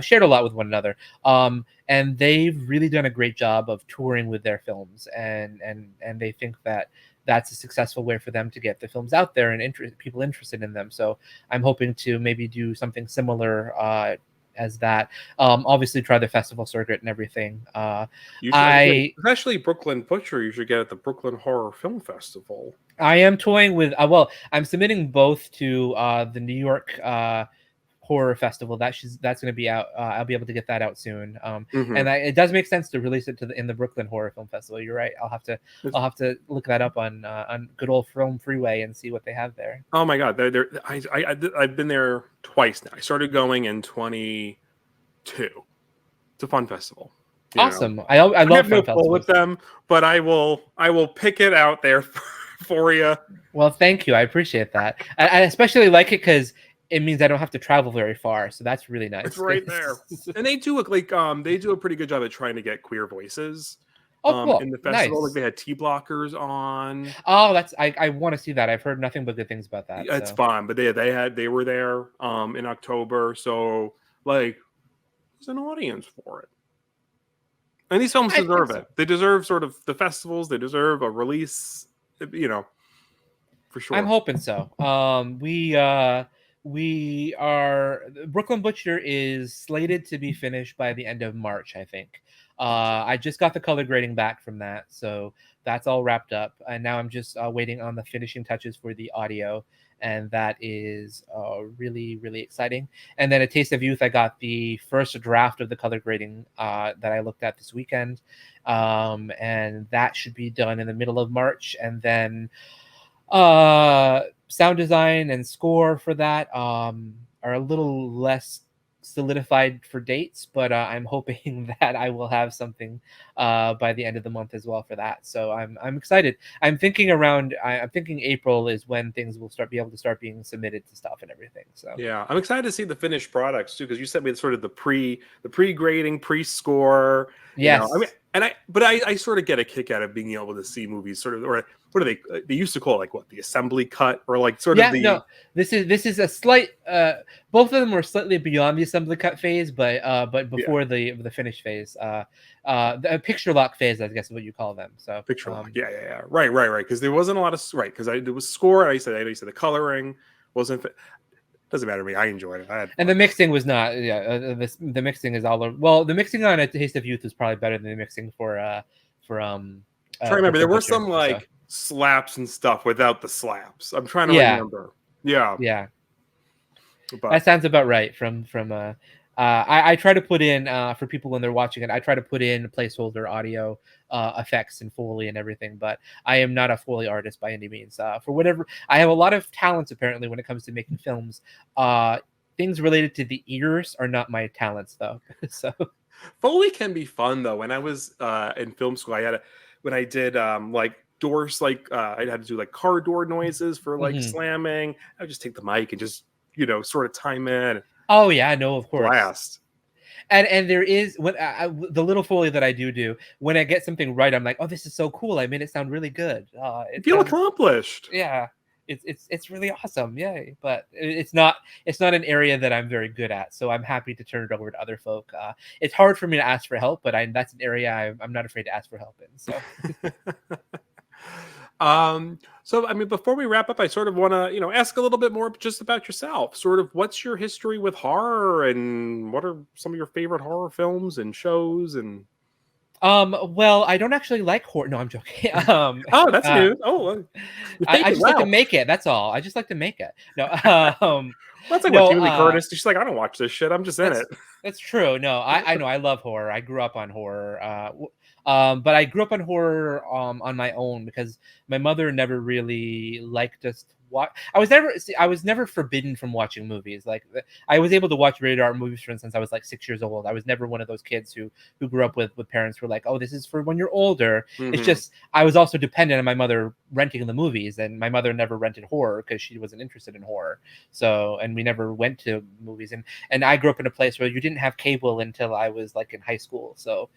shared a lot with one another. And they've really done a great job of touring with their films, and they think that that's a successful way for them to get the films out there and people interested in them. So I'm hoping to maybe do something similar as that. Obviously try the festival circuit and everything. Especially Brooklyn Butcher, you should get at the Brooklyn Horror Film Festival. I am toying with I'm submitting both to the New York Horror Festival. That's going to be out. I'll be able to get that out soon. And it does make sense to release it in the Brooklyn Horror Film Festival. You're right. I'll have to look that up on good old Film Freeway and see what they have there. Oh my God, I've been there twice now. I started going in 2022. It's a fun festival. Awesome. I love fun festivals with them, but I will pick it out there for you. Well, thank you. I appreciate that. I especially like it because it means I don't have to travel very far, so that's really nice. It's right there, and they do look like they do a pretty good job at trying to get queer voices. Oh, cool. in the festival. Like Nice. they had T blockers on. Oh, that's I want to see that. I've heard nothing but good things about that. Yeah, it's So fun, but they were there in October, so like there's an audience for it. And these films I think deserve so. it. They deserve sort of the festivals. They deserve a release, for I'm sure. hoping so. We are Brooklyn Butcher is slated to be finished by the end of March, I think. I just got the color grading back from that, so that's all wrapped up, and now I'm just waiting on the finishing touches for the audio, and that is really really exciting. And then A Taste of Youth, I got the first draft of the color grading that I looked at this weekend, and that should be done in the middle of March, and then sound design and score for that are a little less solidified for dates, but I'm hoping that I will have something by the end of the month as well for that. So I'm excited. I'm thinking April is when things will be able to start being submitted to stuff and everything. So Yeah, I'm excited to see the finished products too, because you sent me sort of the pre grading, pre score. I mean, yes. but I sort of get a kick out of being able to see movies sort of, or what do they used to call it, like what, the assembly cut, or like sort of Yeah, the no, this is a slight. Both of them were slightly beyond the assembly cut phase, but yeah, before the finish phase. The picture lock phase, I guess, is what you call them. So, picture lock. Yeah. Right. Because there wasn't a lot of right. Because there was score. I used to the coloring wasn't. Doesn't matter to me. I enjoyed it. I had and the fun. mixing was not. Yeah, the mixing is all. Well, the mixing on A Taste of Youth is probably better than the mixing for Trying to remember. There Brooklyn were Butcher. some So, like slaps and stuff without the slaps. I'm trying to yeah, remember. Yeah, yeah. but That sounds about right. I try to put in for people when they're watching it. I try to put in placeholder audio effects and Foley and everything, but I am not a Foley artist by any means. For whatever, I have a lot of talents apparently when it comes to making films. Things related to the ears are not my talents though. So Foley can be fun though. When I was in film school, when I did like doors, like I had to do like car door noises for like mhm. slamming. I would just take the mic and just sort of time in. Oh yeah, no, of course. Blast. And there is the little Foley that I do when I get something right, I'm like, oh, this is so cool. I made it sound really good. You It feel sounds accomplished. yeah, it's really awesome. Yay. But it's not an area that I'm very good at, so I'm happy to turn it over to other folk. It's hard for me to ask for help, but that's an area I'm not afraid to ask for help in. So So I mean, before we wrap up, I sort of want to, ask a little bit more just about yourself. Sort of, what's your history with horror, and what are some of your favorite horror films and shows? And well, I don't actually like horror. No, I'm joking. oh, that's uh, news. Oh, you fake I it just like to well. make it. That's all. I just like to make it. No, That's like what no. Jamie Lee Curtis. She's like, I don't watch this shit. I'm just in it. That's true. No, I know I love horror. I grew up on horror. But I grew up on horror on my own because my mother never really liked us to watch. I was never forbidden from watching movies. Like I was able to watch rated R movies, for instance. I was like 6 years old. I was never one of those kids who grew up with parents who were like, oh, this is for when you're older. It's Hmm. just I was also dependent on my mother renting the movies, and my mother never rented horror because she wasn't interested in horror. So and we never went to movies, and I grew up in a place where you didn't have cable until I was like in high school. So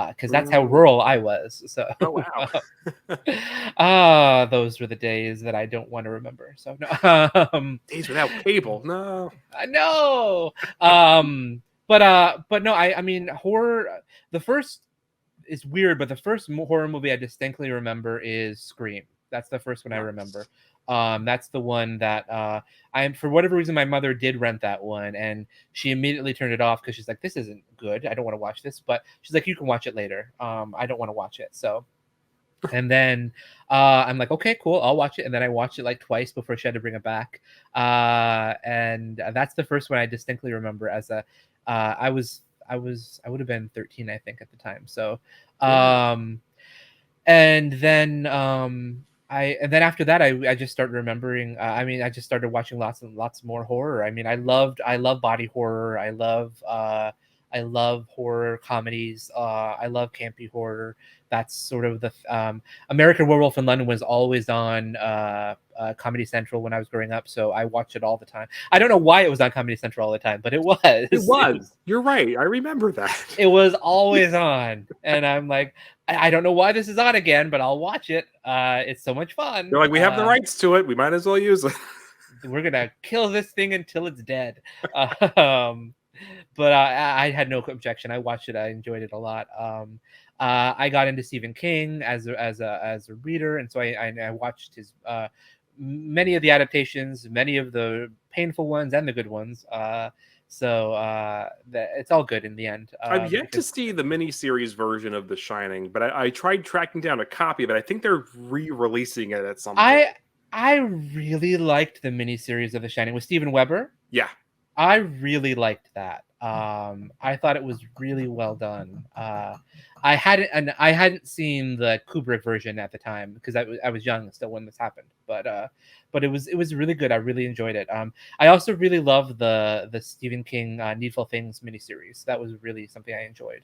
because that's how Mm. rural I was. So Oh wow. those were the days that I don't want to remember. So no, Days without cable. No. I know. But no, I mean horror. The first is weird, but the first horror movie I distinctly remember is Scream. That's the first one I remember. Nice. That's the one that I'm for whatever reason my mother did rent that one, and she immediately turned it off because she's like, "This isn't good. I don't want to watch this." But she's like, "You can watch it later. I don't want to watch it." So, and then I'm like, "Okay, cool. I'll watch it." And then I watched it like twice before she had to bring it back. And that's the first one I distinctly remember as a. I would have been 13, I think, at the time. So, Yeah. um, and then and then after that I just started remembering I mean I just started watching lots and lots more horror. I mean I love body horror. I love I love horror comedies. I love campy horror. That's sort of the American Werewolf in London was always on Comedy Central when I was growing up, so I watched it all the time. I don't know why it was on Comedy Central all the time, but it was. It was. You're right. I remember that. It was always on, and I'm like, I don't know why this is on again, but I'll watch it. It's so much fun. They're like, we have the rights to it. We might as well use it. We're gonna kill this thing until it's dead. But I had no objection. I watched it. I enjoyed it a lot. I got into Stephen King as a reader, and so I watched his many of the adaptations, many of the painful ones and the good ones. It's all good in the end. I've yet to see the miniseries version of The Shining, but I tried tracking down a copy of it. I think they're re-releasing it at some point. I really liked the miniseries of The Shining with Steven Weber. Yeah. I really liked that. I thought it was really well done. I hadn't seen the Kubrick version at the time because I was young still when this happened. But it was really good. I really enjoyed it. I also really loved the Stephen King Needful Things miniseries. That was really something I enjoyed.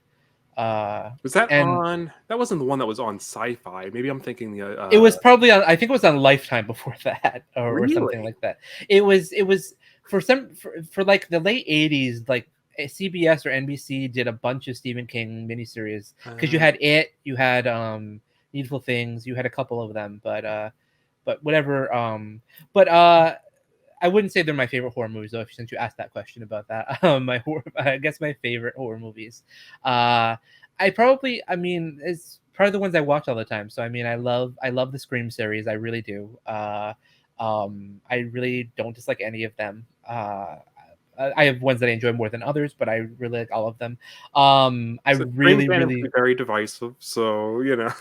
Was that on? That wasn't the one that was on Sci-Fi. Maybe I'm thinking the. It was probably on. I think it was on Lifetime before that, or something like that. It was for like the late '80s, like CBS or NBC did a bunch of Stephen King miniseries because you had It, you had Needful Things, you had a couple of them, but whatever. I wouldn't say they're my favorite horror movies though, since you asked that question about that. I guess my favorite horror movies. I mean, it's probably the ones I watch all the time. So I mean, I love the Scream series. I really do. I really don't dislike any of them. I have ones that I enjoy more than others, but I really like all of them. I really very divisive. So you know.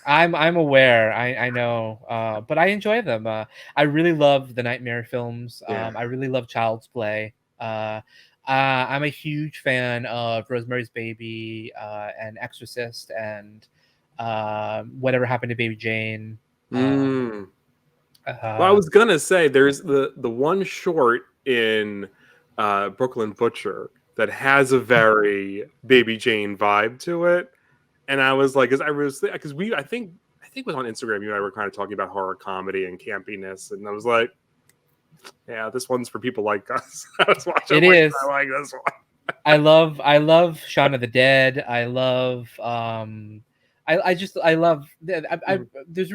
I'm aware. I know, but I enjoy them. I really love the Nightmare films. Yeah. I really love Child's Play. I'm a huge fan of Rosemary's Baby and Exorcist and Whatever Happened to Baby Jane. Well, I was gonna say there's the one short in Brooklyn Butcher that has a very Baby Jane vibe to it. And I was like, I think it was on Instagram. You and I were kind of talking about horror comedy and campiness, and I was like, yeah, this one's for people like us. I was watching. It is. I like this one. I love Shaun of the Dead. I love there's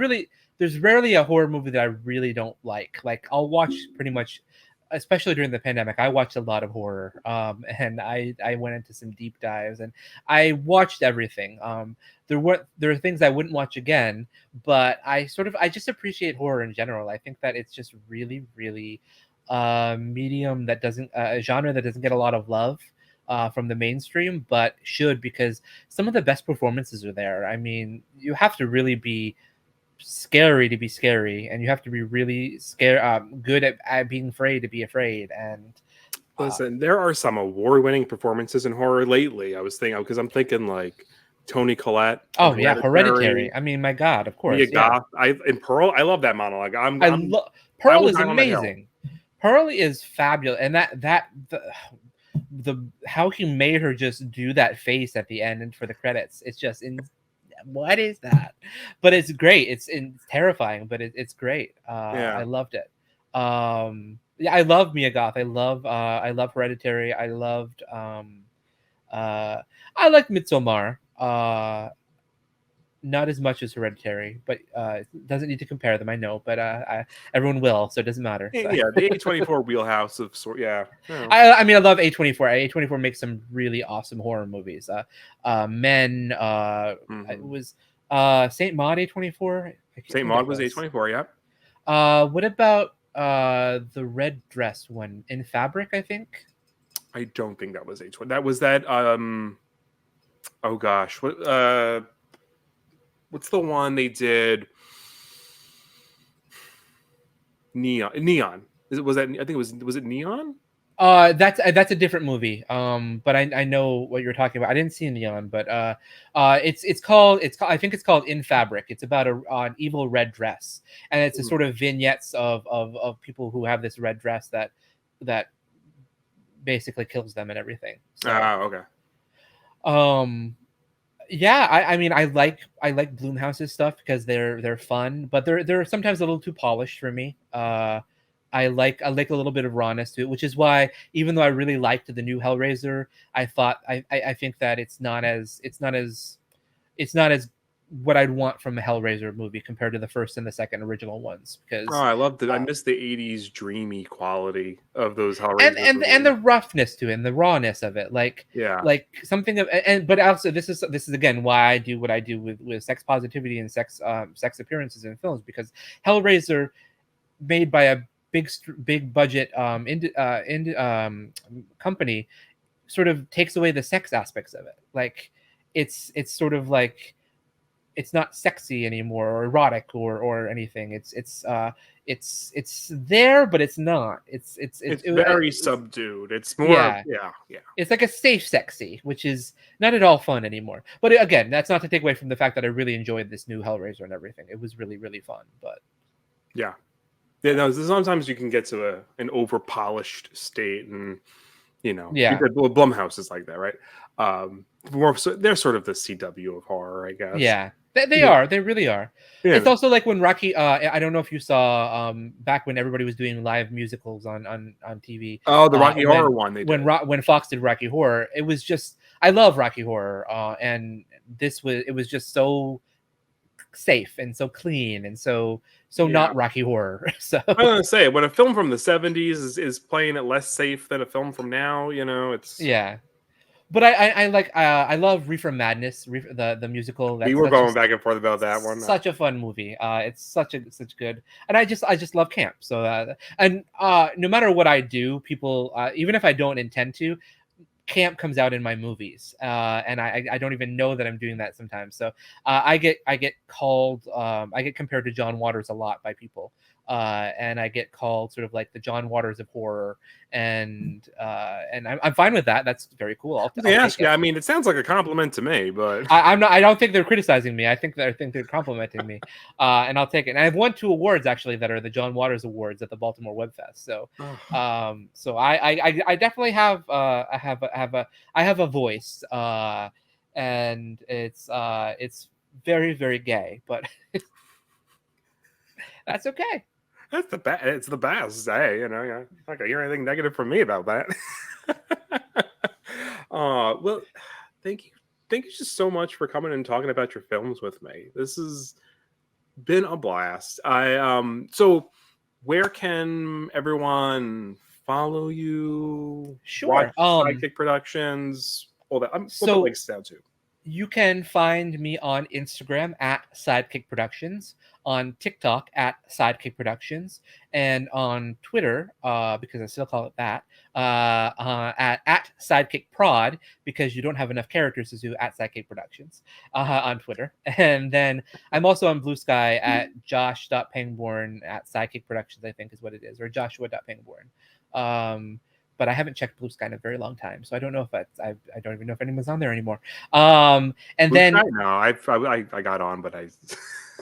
rarely a horror movie that I really don't like. Like I'll watch pretty much, especially during the pandemic, I watched a lot of horror. And I went into some deep dives and I watched everything. There are things I wouldn't watch again, but I just appreciate horror in general. I think that it's just really, really medium that doesn't a genre that doesn't get a lot of love from the mainstream, but should, because some of the best performances are there. I mean, you have to really be scary to be scary, and you have to be really good at being afraid to be afraid. And listen, there are some award-winning performances in horror lately. I was thinking, because I'm thinking like Toni Collette. Oh yeah, Hereditary. I mean, my God, of course. Mia Goth. In Pearl, I love that monologue. Pearl is amazing. Pearl is fabulous, and the how he made her just do that face at the end and for the credits, it's just what is that? But it's great. It's terrifying, but it's great. I loved it. Yeah, I love Mia Goth. I love Hereditary. I loved I like Midsommar. Not as much as Hereditary, but it doesn't need to compare them. I know, but everyone will, so it doesn't matter. So. Yeah, the A24 wheelhouse of sort. Yeah, I mean, I love A24. A24 makes some really awesome horror movies. Men. It was Saint Maud A24. Saint Maud was A24. Yeah. What about the red dress one, In Fabric? I think. I don't think that was A24. That was that. Oh gosh, what's the one they did? Neon. Was that? I think it was. Was it Neon? That's a different movie. But I know what you're talking about. I didn't see Neon, but it's called I think it's called In Fabric. It's about an evil red dress, and it's a sort of vignettes of people who have this red dress that basically kills them and everything. So, okay. Yeah, I mean, I like Blumhouse's stuff because they're fun, but they're sometimes a little too polished for me. I like a little bit of rawness to it, which is why even though I really liked the new Hellraiser, I think that it's not as what I'd want from a Hellraiser movie compared to the first and the second original ones, Oh, because I loved it. I uh, miss the '80s dreamy quality of those Hellraiser and movies. the roughness to it and the rawness of it, Yeah. like something of, and but also this is again why I do what I do with sex positivity and sex appearances in films, because Hellraiser, made by a big budget company, sort of takes away the sex aspects of it. Like it's sort of like it's not sexy anymore or erotic or anything. It's there, but it's not. It's very subdued. It's more, Yeah, yeah, yeah. it's like a safe sexy, which is not at all fun anymore. But again, that's not to take away from the fact that I really enjoyed this new Hellraiser and everything. It was really really fun. But Yeah. Yeah, no, sometimes you can get to an over polished state, and yeah, Blumhouse is like that, right? More so, they're sort of the CW of horror, I guess. yeah, they Yeah, are. They really are. yeah. It's also like when Rocky. I don't know if you saw back when everybody was doing live musicals on TV. Oh, the Rocky Horror When one they did. when Fox did Rocky Horror, it was just, I love Rocky Horror. And it was just so safe and so clean and so Yeah, not Rocky Horror. So I was gonna say, when a film from the '70s is playing it less safe than a film from now, it's. yeah. But I like, I love Reefer Madness, the musical. We That's were such a going back and forth about that one. such a fun movie. It's such good, and I just love camp. So and no matter what I do, people, even if I don't intend to, camp comes out in my movies, and I don't even know that I'm doing that sometimes. So I get called, I get compared to John Waters a lot by people, and I get called sort of like the John Waters of horror, and I'm fine with that. That's very cool. I'll They take ask you. it. I mean, it sounds like a compliment to me, but I'm not. I don't think they're criticizing me. I think they're complimenting me, and I'll take it. And I've won 2 awards actually that are the John Waters Awards at the Baltimore Web Fest. So, so I definitely have, I have a voice, and it's very very gay, but that's okay. that's the best. It's the best. Hey, yeah, not gonna hear anything negative from me about that. Well, thank you, thank you just so much for coming and talking about your films with me. This has been a blast. So where can everyone follow you? Watch Sure. Sidekick Productions, all that. We'll put So links down too. you can find me on Instagram at Sidekick Productions, on TikTok at Sidekick Productions, and on Twitter, because I still call it that, at Sidekick Prod, because you don't have enough characters to do at Sidekick Productions, on Twitter. And then I'm also on Blue Sky at Josh.Pangborn at Sidekick Productions, I think is what it is, or Joshua.Pangborn. But I haven't checked Blue Sky in a very long time, so I don't know if I don't even know if anyone's on there anymore. And Blue then Sky? No, I got on, but I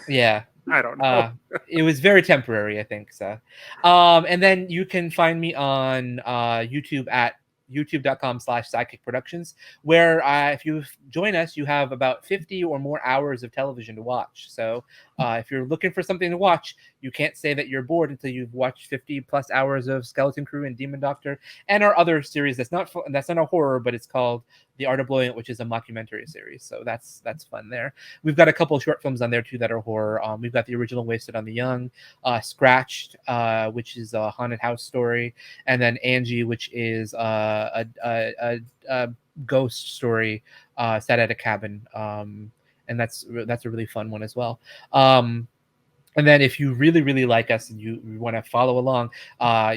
yeah, I don't know. it was very temporary, I think so. And then you can find me on YouTube at youtube.com/sidekick productions, where if you join us, you have about 50 or more hours of television to watch. So if you're looking for something to watch, you can't say that you're bored until you've watched 50 plus hours of Skeleton Crew and Demon Doctor and our other series that's not a horror, but it's called The Art of Blowing It, which is a mockumentary series. So that's fun there. We've got a couple of short films on there too that are horror. We've got the original Wasted on the Young, Scratched, which is a haunted house story, and then Angie, which is a ghost story set at a cabin, and that's a really fun one as well. And then if you really, really like us and you want to follow along,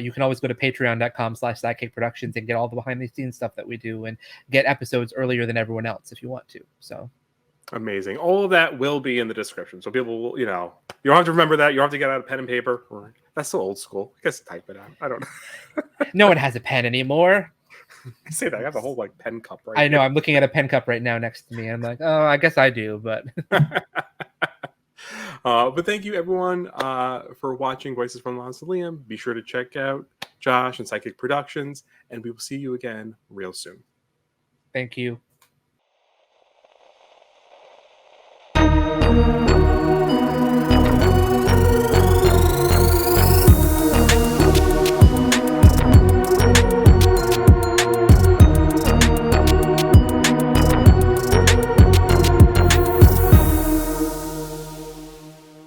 you can always go to patreon.com/sidekick productions and get all the behind the scenes stuff that we do and get episodes earlier than everyone else if you want to. So Amazing. All of that will be in the description. So people will, you don't have to remember that. You don't have to get out a pen and paper. Or that's so old school. I guess type it out. I don't know. no one has a pen anymore. I say that. I have a whole pen cup right I know. here. I'm looking at a pen cup right now next to me. I'm like, oh, I guess I do, but But thank you everyone for watching Voices from the Mausoleum. Be sure to check out Josh and Sidekick Productions, and we will see you again real soon. thank you.